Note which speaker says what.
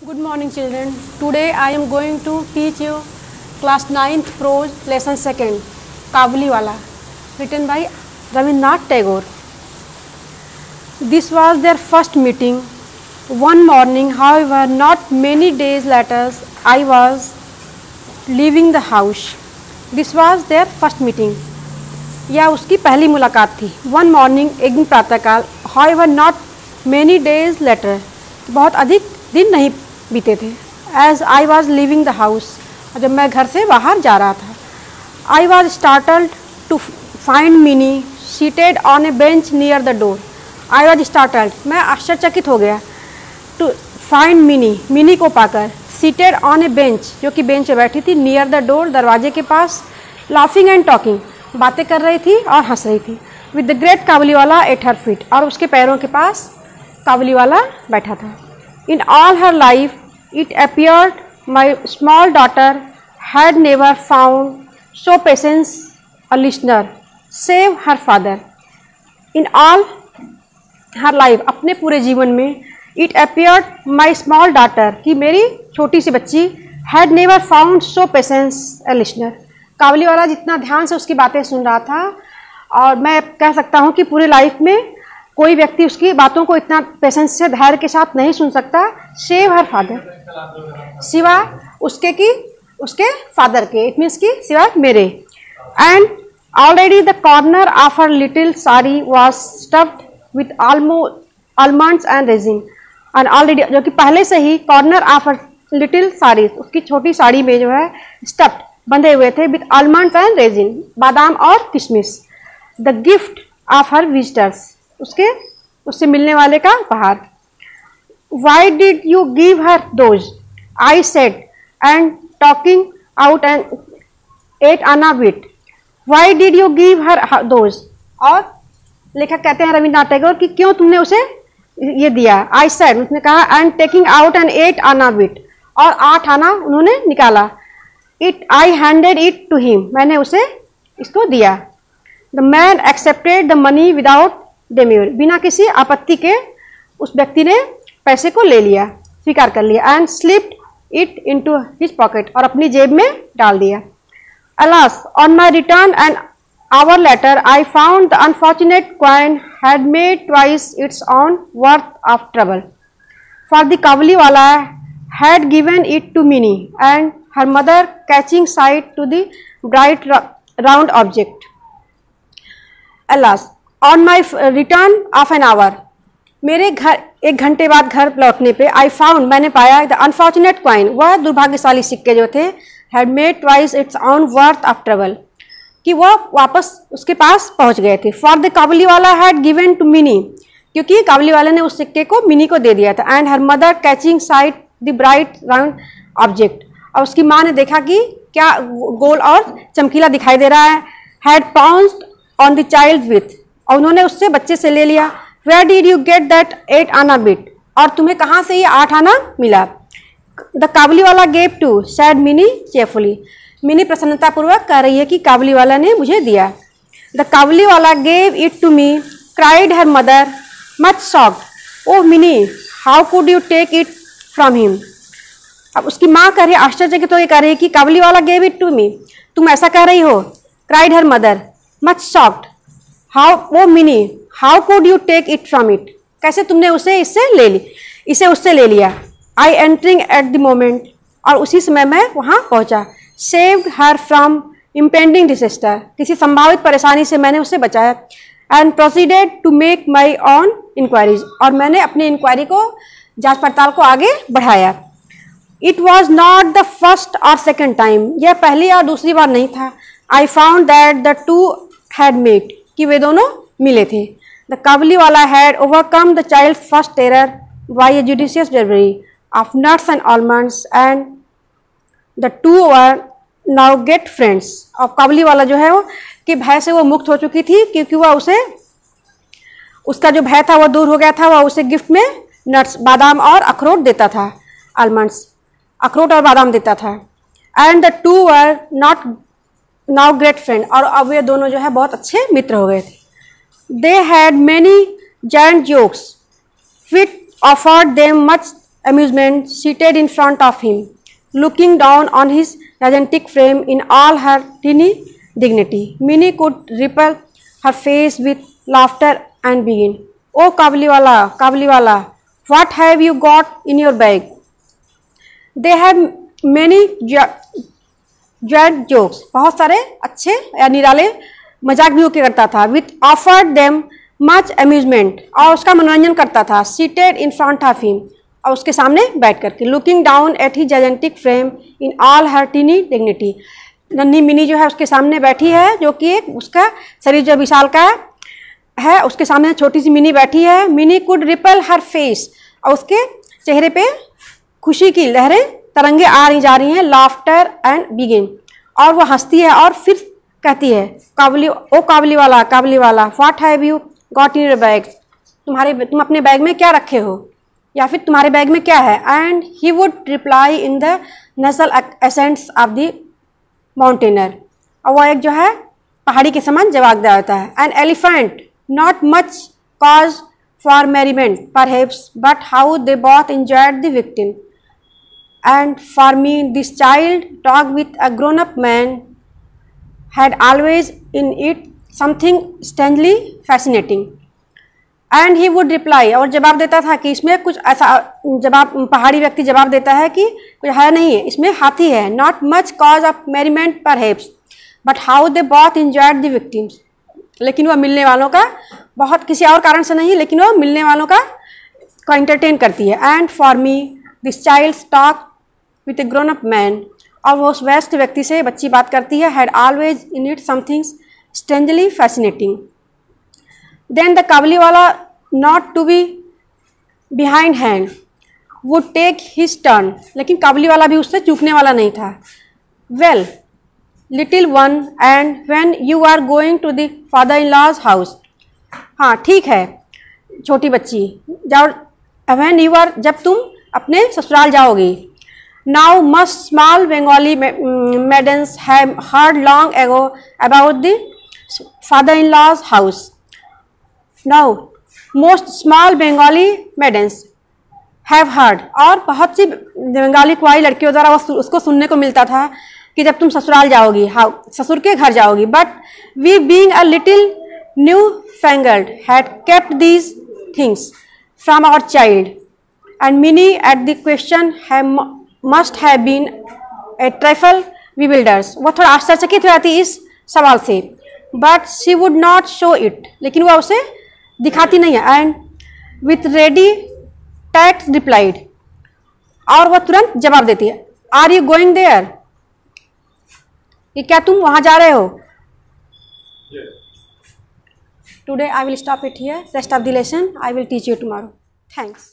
Speaker 1: Good morning children. Today I am going to teach you class 9th prose lesson 2nd Kabuliwala, written by Rabindranath Tagore. This was their first meeting. One morning, however, not many days later, I was leaving the house. This was their first meeting. यह उसकी पहली मुलाकात थी. One morning, एक दिन प्रातःकाल. However, not many days later, बहुत अधिक दिन नहीं बीते थे. As I was leaving the house, जब मैं घर से बाहर जा रहा था. I was startled to find Minnie seated on a bench near the door. I was startled, मैं आश्चर्यचकित हो गया. To find Minnie, मिनी को पाकर. Seated on a bench, जो कि बेंच पे बैठी थी. Near the door, दरवाजे के पास. Laughing and talking, बातें कर रही थी और हंस रही थी. With the great Kabuliwala at her feet, और उसके पैरों के पास काबुलीवाला बैठा था. In all her life, it appeared my small daughter had never found so patient a listener, save her father. In all her life, अपने पूरे जीवन में, it appeared my small daughter, कि मेरी छोटी सी बच्ची had never found so patient a listener. Kabuliwala जितना ध्यान से उसकी बातें सुन रहा था, और मैं कह सकता हूँ कि पूरी लाइफ में कोई व्यक्ति उसकी बातों को इतना पेशेंस से धैर्य के साथ नहीं सुन सकता. सेव हर फादर, सिवा उसके की उसके फादर के, इट मीन्स की सिवा मेरे. And already the corner of her little sari was stuffed with almonds and raisin. And already, जो कि पहले से ही corner of her little sari, उसकी छोटी साड़ी में जो है स्टफ्ड, बंधे हुए थे विथ आलमंड्स एंड रेजिन, बादाम और किशमिश. The gift of her visitors, उससे मिलने वाले का उपहार. Why did you give her those? I said, and talking out and ate on a bit. Why did you give her those? और लेखक कहते हैं रविन्द्रनाथ टैगोर कि क्यों तुमने उसे ये दिया. I said, उसने कहा, and taking out and ate on a bit, और 8 आना उन्होंने निकाला. I handed it to him, मैंने उसे इसको दिया. The man accepted the money without demur, बिना किसी आपत्ति के उस व्यक्ति ने पैसे को ले लिया, स्वीकार कर लिया. And slipped it into his pocket, और अपनी जेब में डाल दिया. Alas, on my return an hour later I found the unfortunate coin had made twice its own worth of trouble. For the Kabuliwala had given it to Mini and her mother catching sight to the bright round object. Alas, on my return of an hour, मेरे घर 1 घंटे बाद घर लौटने पे, I found, मैंने पाया, the unfortunate coin, वह दुर्भाग्यशाली सिक्के जो थे, had made twice its own worth of trouble, कि वह वापस उसके पास पहुंच गए थे. For the Kabuliwala had given to Mini, क्योंकि काबुलीवाला ने उस सिक्के को मिनी को दे दिया था. And her mother catching site the bright round object, और उसकी माँ ने देखा कि क्या गोल और चमकीला दिखाई दे रहा है. Had pounced on the child with, और उन्होंने उससे बच्चे से ले लिया. Where did you get that 8 आना bit? और तुम्हें कहाँ से ये 8 आना मिला. The Kabuliwala gave to, said Minnie cheerfully. Mini प्रसन्नतापूर्वक कह रही है कि काबुलीवाला ने मुझे दिया. The Kabuliwala gave it to me, cried her mother, much shocked. Oh Minnie, how could you take it from him? अब उसकी माँ कह रही है, आश्चर्यचकित तो ये कह रही है कि Kabuliwala gave it to me, तुम ऐसा कह रही हो. Cried her mother, much shocked. How, oh Minnie, how could you take it from it? कैसे तुमने उसे इसे उससे ले लिया. I entering at the moment, और उसी समय मैं वहाँ पहुँचा. Saved her from impending disaster, किसी संभावित परेशानी से मैंने उसे बचाया. And proceeded to make my own inquiries, और मैंने अपनी इंक्वायरी को, जांच पड़ताल को आगे बढ़ाया. It was not the first or second time, यह पहली और दूसरी बार नहीं था. I found that the two had met, कि वे दोनों मिले थे. The Kabuliwala had overcome the child's first terror by a judicious delivery of nuts and almonds, and the two were now great friends. और काबुलीवाला जो है वो कि भय से वो मुक्त हो चुकी थी, क्योंकि वह उसका जो भय था वह दूर हो गया था. वह उसे गिफ्ट में नट्स, बादाम और अखरोट देता था. आलमंड्स, अखरोट और बादाम देता था. And the two were not now great friend, और अब वे दोनों जो है बहुत अच्छे मित्र हो गए थे. They had many giant jokes which offered them much amusement seated in front of him, looking down on his gigantic frame in all her teeny dignity. Minnie could ripple her face with laughter and begin, "Oh Kabuliwala, what have you got in your bag?" They have many jad jokes. बहुत सारे अच्छे या निराले मजाक भी करता था. With offered them much amusement. और उसका मनोरंजन करता था. Seated in front of him. और उसके सामने बैठ करके. Looking down at his gigantic frame in all her teeny dignity. नन्ही मिनी जो है उसके सामने बैठी है, जो कि एक उसका शरीर जो विशाल का है, उसके सामने छोटी सी मिनी बैठी है. Mini could ripple her face. और उसके चेहरे पे खुशी की लहरें तरंगे आ रही जा रही हैं. Laughter and begin. और वो हंसती है और फिर कहती है, Kabuliwala, what have you got in your bag. तुम अपने बैग में क्या रखे हो, या फिर तुम्हारे बैग में क्या है. And he would reply in the national ascents of the mountaineer. और वो एक जो है पहाड़ी के समान जवाब दिया होता है. An elephant not much cause for merriment perhaps, but how they both enjoyed the victim. And for me, this child talk with a grown-up man had always in it something strangely fascinating. And he would reply, और जवाब देता था कि इसमें कुछ ऐसा, जवाब पहाड़ी व्यक्ति जवाब देता है कि कुछ है नहीं है, इसमें हाथी है. Not much cause of merriment perhaps, but how they both enjoyed the victims. लेकिन वह मिलने वालों का बहुत, किसी और कारण से नहीं, लेकिन वह मिलने वालों का एंटरटेन करती है. And for me, this child's talk with a grown up man. और वो उस वयस्क व्यक्ति से बच्ची बात करती है. had always in it something strangely fascinating. Then the Kabuliwala, not to be behind hand, would take his turn. लेकिन काबुलीवाला भी उससे चूकने वाला नहीं था. Well, little one, and when you are going to the father-in-law's house. हाँ ठीक है छोटी बच्ची, जाओ. when you are, जब तुम अपने ससुराल जाओगी. Now most small Bengali maidens have heard long ago about the father-in-law's house. Now most small Bengali maidens have heard, और बहुत सी बंगाली कुआरी लड़कियों द्वारा उसको सुनने को मिलता था कि जब तुम ससुराल जाओगी, ससुर के घर जाओगी. But we being a little new-fangled had kept these things from our child. And Minnie at the question must have been a trifle bewildered. वो थोड़ा आश्चर्यचकित हो जाती इस सवाल से. But she would not show it. लेकिन वह उसे दिखाती नहीं है. And with ready tact replied. और वह तुरंत जवाब देती है. Are you going there? कि क्या तुम वहाँ जा रहे हो? Today I will stop it here. Rest of the lesson I will teach you tomorrow. Thanks.